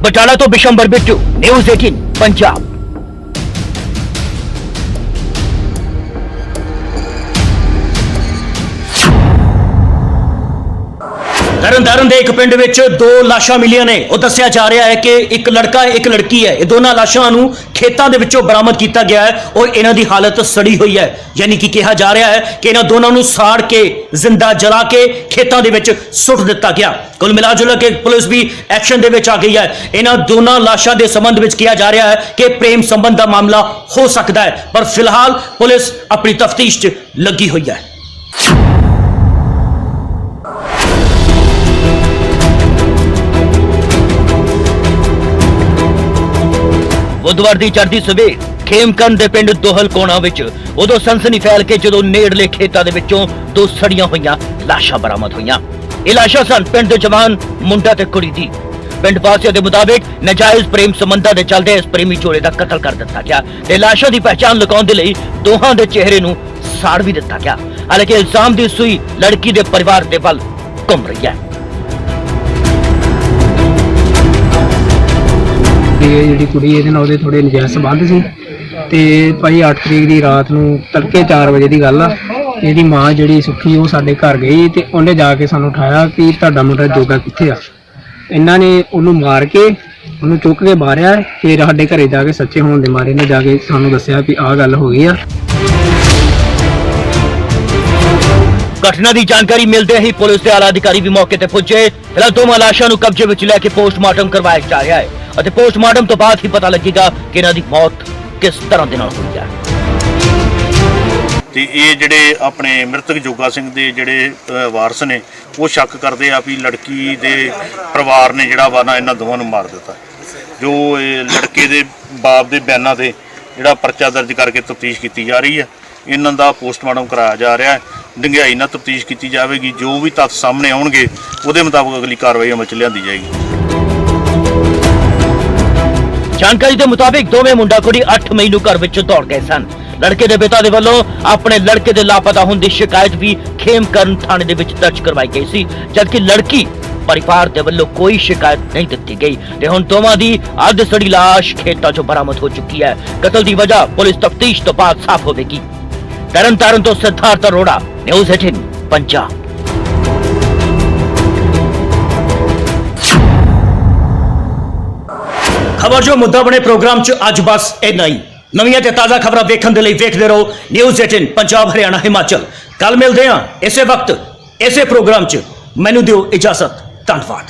ਬਟਾਲਾ ਤੋਂ ਬਿਸ਼ੰਬਰ ਬਿੱਟੂ, ਨਿਊਜ਼ 18 ਪੰਜਾਬ। ਤਰਨਤਾਰਨ ਦੇ ਇੱਕ ਪਿੰਡ ਵਿੱਚ 2 ਲਾਸ਼ਾਂ ਮਿਲੀਆਂ ਨੇ। ਉਹ ਦੱਸਿਆ ਜਾ ਰਿਹਾ ਹੈ ਕਿ ਇੱਕ ਲੜਕਾ ਇੱਕ ਲੜਕੀ ਹੈ। ਇਹ ਦੋਨਾਂ ਲਾਸ਼ਾਂ ਨੂੰ ਖੇਤਾਂ ਦੇ ਵਿੱਚੋਂ ਬਰਾਮਦ ਕੀਤਾ ਗਿਆ ਹੈ ਔਰ ਇਹਨਾਂ ਦੀ ਹਾਲਤ ਸੜੀ ਹੋਈ ਹੈ, ਯਾਨੀ ਕਿ ਕਿਹਾ ਜਾ ਰਿਹਾ ਹੈ ਕਿ ਇਹਨਾਂ ਦੋਨਾਂ ਨੂੰ ਸਾੜ ਕੇ ਜ਼ਿੰਦਾ ਜਲਾ ਕੇ ਖੇਤਾਂ ਦੇ ਵਿੱਚ ਸੁੱਟ ਦਿੱਤਾ ਗਿਆ। ਕੁੱਲ ਮਿਲਾ ਜੁਲਾ ਕੇ ਪੁਲਿਸ ਵੀ ਐਕਸ਼ਨ ਦੇ ਵਿੱਚ ਆ ਗਈ ਹੈ। ਇਹਨਾਂ ਦੋਨਾਂ ਲਾਸ਼ਾਂ ਦੇ ਸੰਬੰਧ ਵਿੱਚ ਕਿਹਾ ਜਾ ਰਿਹਾ ਹੈ ਕਿ ਪ੍ਰੇਮ ਸੰਬੰਧ ਦਾ ਮਾਮਲਾ ਹੋ ਸਕਦਾ ਹੈ, ਪਰ ਫਿਲਹਾਲ ਪੁਲਿਸ ਆਪਣੀ ਤਫਤੀਸ਼ 'ਚ ਲੱਗੀ ਹੋਈ ਹੈ। ਬੁੱਧਵਾਰ ਦੀ ਚੜ੍ਹਦੀ ਸਵੇਰ ਖੇਮਕਰਨ ਦੇ ਪਿੰਡ ਦੋਹਲ ਕੋਣਾ ਵਿੱਚ ਉਦੋਂ ਸਨਸਨੀ ਫੈਲ ਕੇ ਜਦੋਂ ਨੇੜਲੇ ਖੇਤਾਂ ਦੇ ਵਿੱਚੋਂ 2 ਸੜੀਆਂ ਹੋਈਆਂ ਲਾਸ਼ਾਂ ਬਰਾਮਦ ਹੋਈਆਂ। ਇਹ ਲਾਸ਼ਾਂ ਸਨ ਪਿੰਡ ਦੇ ਜਵਾਨ ਮੁੰਡਾ ਤੇ ਕੁੜੀ ਦੀ। ਪਿੰਡ ਵਾਸੀਆਂ ਦੇ ਮੁਤਾਬਿਕ ਨਾਜਾਇਜ਼ ਪ੍ਰੇਮ ਸੰਬੰਧਾਂ ਦੇ ਚੱਲਦੇ ਇਸ ਪ੍ਰੇਮੀ ਜੋੜੇ ਦਾ ਕਤਲ ਕਰ ਦਿੱਤਾ ਗਿਆ ਤੇ ਲਾਸ਼ਾਂ ਦੀ ਪਹਿਚਾਣ ਲਗਾਉਣ ਦੇ ਲਈ ਦੋਹਾਂ ਦੇ ਚਿਹਰੇ ਨੂੰ ਸਾੜ ਵੀ ਦਿੱਤਾ ਗਿਆ। ਹਾਲਾਂਕਿ ਇਲਜ਼ਾਮ ਦੀ ਸੂਈ ਲੜਕੀ ਦੇ ਪਰਿਵਾਰ ਦੇ ਵੱਲ ਘੁੰਮ ਰਹੀ ਹੈ। ਜਿਹੜੀ ਕੁੜੀ ਇਹਦੇ ਨਾਲ ਉਹਦੇ ਥੋੜੇ ਨਜਾਇਜ਼ ਸੰਬੰਧ ਸੀ ਤੇ ਭਾਈ 8 ਤਰੀਕ ਦੀ ਰਾਤ ਨੂੰ ਤੜਕੇ 4 ਵਜੇ ਦੀ ਗੱਲ ਆ। ਇਹਦੀ ਮਾਂ ਜਿਹੜੀ ਸੁੱਖੀ ਉਹ ਸਾਡੇ ਘਰ ਗਈ ਤੇ ਉਹਨੇ ਜਾ ਕੇ ਸਾਨੂੰ ਉਠਾਇਆ ਕਿ ਤੁਹਾਡਾ ਮੁੰਡਾ ਜੋਗਾ ਕਿੱਥੇ ਆ। ਇਹਨਾਂ ਨੇ ਉਹਨੂੰ ਮਾਰ ਕੇ ਉਹਨੂੰ ਚੁੱਕ ਕੇ ਮਾਰਿਆ। ਫਿਰ ਸਾਡੇ ਘਰੇ ਜਾ ਕੇ ਸੱਚੇ ਹੋਣ ਦੇ ਮਾਰੇ ਨੇ ਜਾ ਕੇ ਸਾਨੂੰ ਦੱਸਿਆ ਕਿ ਆਹ ਗੱਲ ਹੋ ਗਈ ਆ। ਘਟਨਾ ਦੀ ਜਾਣਕਾਰੀ ਮਿਲਦੇ ਹੀ ਪੁਲਿਸ ਦੇ ਆਲਾ ਅਧਿਕਾਰੀ ਵੀ ਮੌਕੇ ਤੇ ਪਹੁੰਚੇ। ਫਿਲਹਾਲ ਦੋਵਾਂ ਲਾਸ਼ਾਂ ਨੂੰ ਕਬਜ਼ੇ ਵਿੱਚ ਲੈ ਕੇ ਪੋਸਟਮਾਰਟਮ ਕਰਵਾਇਆ ਜਾ ਰਿਹਾ ਹੈ ਅਤੇ ਪੋਸਟਮਾਰਟਮ ਤੋਂ ਬਾਅਦ ਹੀ ਪਤਾ ਲੱਗੇਗਾ ਕਿ ਇਹਨਾਂ ਦੀ ਮੌਤ ਕਿਸ ਤਰ੍ਹਾਂ ਦੇ ਨਾਲ ਹੋਈ ਹੈ। ਤੇ ਇਹ ਜਿਹੜੇ ਆਪਣੇ ਮ੍ਰਿਤਕ ਜੋਗਾ ਸਿੰਘ ਦੇ ਜਿਹੜੇ ਵਾਰਸ ਨੇ ਉਹ ਸ਼ੱਕ ਕਰਦੇ ਆ ਵੀ ਲੜਕੀ ਦੇ ਪਰਿਵਾਰ ਨੇ ਜਿਹੜਾ ਵਾ ਨਾ ਇਹਨਾਂ ਦੋਵਾਂ ਨੂੰ ਮਾਰ ਦਿੱਤਾ। ਜੋ ਇਹ ਲੜਕੇ ਦੇ ਬਾਪ ਦੇ ਬਿਆਨਾਂ ਤੇ ਜਿਹੜਾ ਪਰਚਾ ਦਰਜ ਕਰਕੇ ਤਫਤੀਸ਼ ਕੀਤੀ ਜਾ ਰਹੀ ਹੈ। ਇਹਨਾਂ ਦਾ ਪੋਸਟਮਾਰਟਮ ਕਰਾਇਆ ਜਾ ਰਿਹਾ ਹੈ। ਡੂੰਘਾਈ ਨਾਲ ਤਫਤੀਸ਼ ਕੀਤੀ ਜਾਵੇਗੀ। ਜੋ ਵੀ ਤੱਥ ਸਾਹਮਣੇ ਆਉਣਗੇ ਉਹਦੇ ਮੁਤਾਬਕ ਅਗਲੀ ਕਾਰਵਾਈ ਅਮਲ 'ਚ ਲਿਆਂਦੀ ਜਾਏਗੀ। ਜਾਣਕਾਰੀ ਦੇ ਮੁਤਾਬਿਕ ਦੋਵੇਂ ਮੁੰਡਾ ਕੁੜੀ 8 ਮਈ ਨੂੰ ਘਰ ਵਿੱਚ ਦੌੜ ਗਏ ਸਨ। ਲੜਕੇ ਦੇ ਪਿਤਾ ਦੇ ਵੱਲੋਂ ਆਪਣੇ ਲੜਕੇ ਦੇ ਲਾਪਤਾ ਹੋਣ ਦੀ ਸ਼ਿਕਾਇਤ ਵੀ ਖੇਮਕਰਨ ਥਾਣੇ ਦੇ ਵਿੱਚ ਦਰਜ ਕਰਵਾਈ ਗਈ ਸੀ, ਜਦਕਿ ਲੜਕੀ ਪਰਿਵਾਰ ਦੇ ਵੱਲੋਂ ਕੋਈ ਸ਼ਿਕਾਇਤ ਨਹੀਂ ਦਿੱਤੀ ਗਈ ਤੇ ਹੁਣ ਦੋਵਾਂ ਦੀ ਅੱਧ ਸੜੀ ਲਾਸ਼ ਖੇਤਾਂ 'ਚੋਂ ਬਰਾਮਦ ਹੋ ਚੁੱਕੀ ਹੈ। ਕਤਲ ਦੀ ਵਜ੍ਹਾ ਪੁਲਿਸ ਤਫਤੀਸ਼ ਤੋਂ ਬਾਅਦ ਸਾਫ਼ ਹੋਵੇਗੀ। ਤਰਨਤਾਰਨ ਤੋਂ ਸਿਧਾਰਥ ਅਰੋੜਾ, ਨਿਊਜ਼ 18 ਪੰਜਾਬ। ਖਬਰ ਜੋ ਮੁੱਦਾ ਬਣੇ ਪ੍ਰੋਗਰਾਮ 'ਚ ਅੱਜ ਬਸ ਇੰਨਾ ਹੀ। ਨਵੀਆਂ ਤੇ ਤਾਜ਼ਾ ਖਬਰਾਂ ਵੇਖਣ ਦੇ ਲਈ ਵੇਖਦੇ ਰਹੋ ਨਿਊਜ਼ 18 ਪੰਜਾਬ, ਹਰਿਆਣਾ, ਹਿਮਾਚਲ। ਕੱਲ ਮਿਲਦੇ ਹਾਂ ਇਸੇ ਵਕਤ ਇਸੇ ਪ੍ਰੋਗਰਾਮ 'ਚ। ਮੈਨੂੰ ਦਿਓ ਇਜਾਜ਼ਤ। ਧੰਨਵਾਦ।